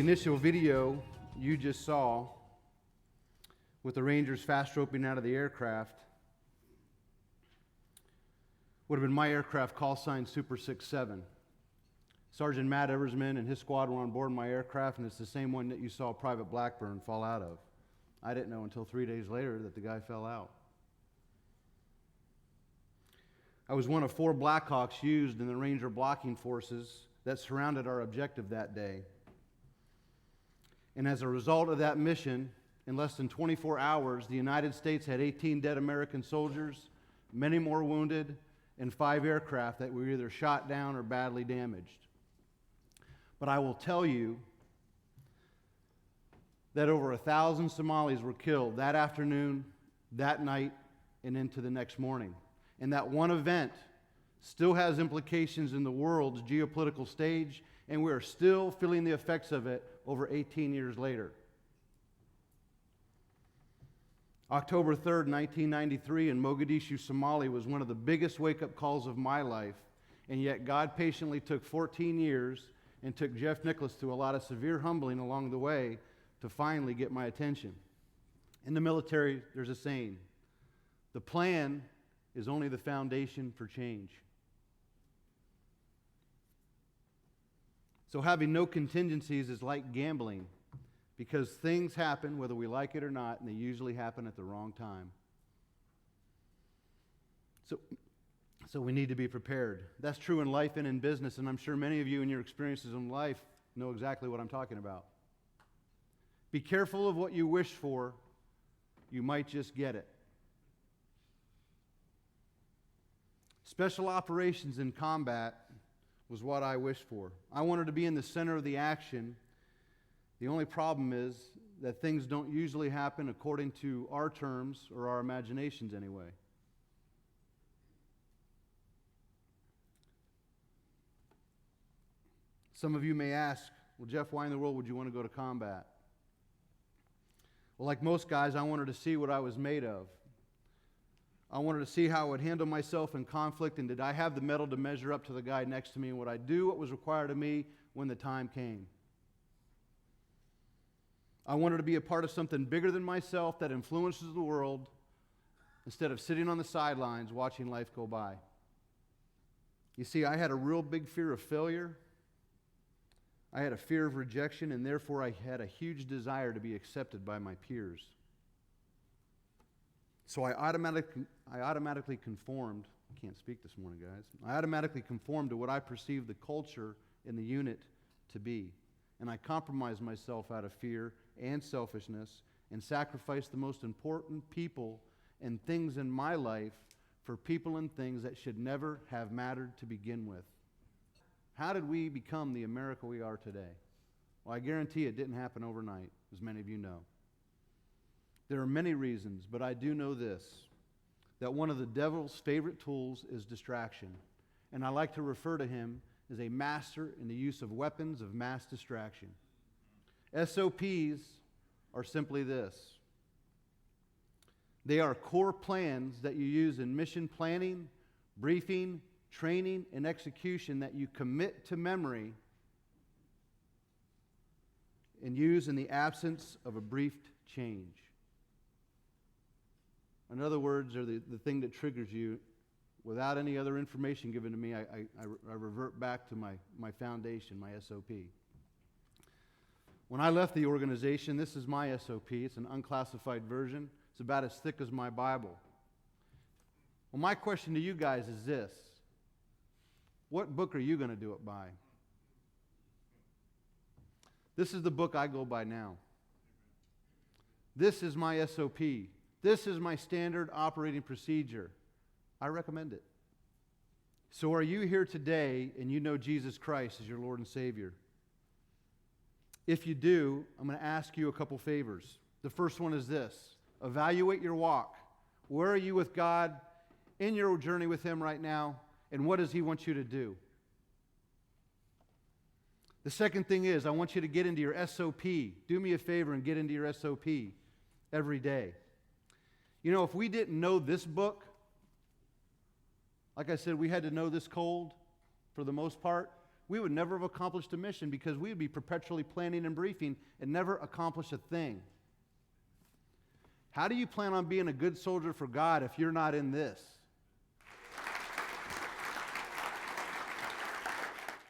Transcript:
initial video you just saw with the Rangers fast roping out of the aircraft would have been my aircraft, call sign Super 67. Sergeant Matt Eversman and his squad were on board my aircraft, and it's the same one that you saw Private Blackburn fall out of. I didn't know until 3 days later that the guy fell out. I was one of 4 Blackhawks used in the Ranger blocking forces that surrounded our objective that day. And as a result of that mission, in less than 24 hours, the United States had 18 dead American soldiers, many more wounded, and 5 aircraft that were either shot down or badly damaged. But I will tell you that over 1,000 Somalis were killed that afternoon, that night, and into the next morning. And that one event still has implications in the world's geopolitical stage, and we are still feeling the effects of it over 18 years later. October 3rd, 1993 in Mogadishu, Somalia was one of the biggest wake-up calls of my life, and yet God patiently took 14 years and took Jeff Niklaus through a lot of severe humbling along the way to finally get my attention. In the military, there's a saying, the plan is only the foundation for change. So having no contingencies is like gambling, because things happen whether we like it or not, and they usually happen at the wrong time. So we need to be prepared. That's true in life and in business, and I'm sure many of you in your experiences in life know exactly what I'm talking about. Be careful of what you wish for. You might just get it. Special operations in combat was what I wished for. I wanted to be in the center of the action. The only problem is that things don't usually happen according to our terms or our imaginations anyway. Some of you may ask, well, Jeff, why in the world would you want to go to combat? Well, like most guys, I wanted to see what I was made of. I wanted to see how I would handle myself in conflict, and did I have the mettle to measure up to the guy next to me, and would I do what was required of me when the time came? I wanted to be a part of something bigger than myself that influences the world instead of sitting on the sidelines watching life go by. You see, I had a real big fear of failure. I had a fear of rejection, and therefore I had a huge desire to be accepted by my peers. So I automatically conformed. I can't speak this morning, guys. I automatically conformed to what I perceived the culture in the unit to be. And I compromised myself out of fear and selfishness and sacrificed the most important people and things in my life for people and things that should never have mattered to begin with. How did we become the America we are today? Well, I guarantee it didn't happen overnight, as many of you know. There are many reasons, but I do know this, that one of the devil's favorite tools is distraction. And I like to refer to him as a master in the use of weapons of mass distraction. SOPs are simply this. They are core plans that you use in mission planning, briefing, training, and execution that you commit to memory and use in the absence of a briefed change. In other words, they're the thing that triggers you. Without any other information given to me, I revert back to my foundation, my SOP. When I left the organization, this is my SOP. It's an unclassified version. It's about as thick as my Bible. Well, my question to you guys is this. What book are you going to do it by? This is the book I go by now. This is my SOP. This is my standard operating procedure. I recommend it. So are you here today and you know Jesus Christ as your Lord and Savior? If you do, I'm going to ask you a couple favors. The first one is this. Evaluate your walk. Where are you with God in your journey with Him right now? And what does He want you to do? The second thing is, I want you to get into your SOP. Do me a favor and get into your SOP every day. You know, if we didn't know this book, like I said, we had to know this cold for the most part. we would never have accomplished a mission because we would be perpetually planning and briefing and never accomplish a thing. How do you plan on being a good soldier for God if you're not in this?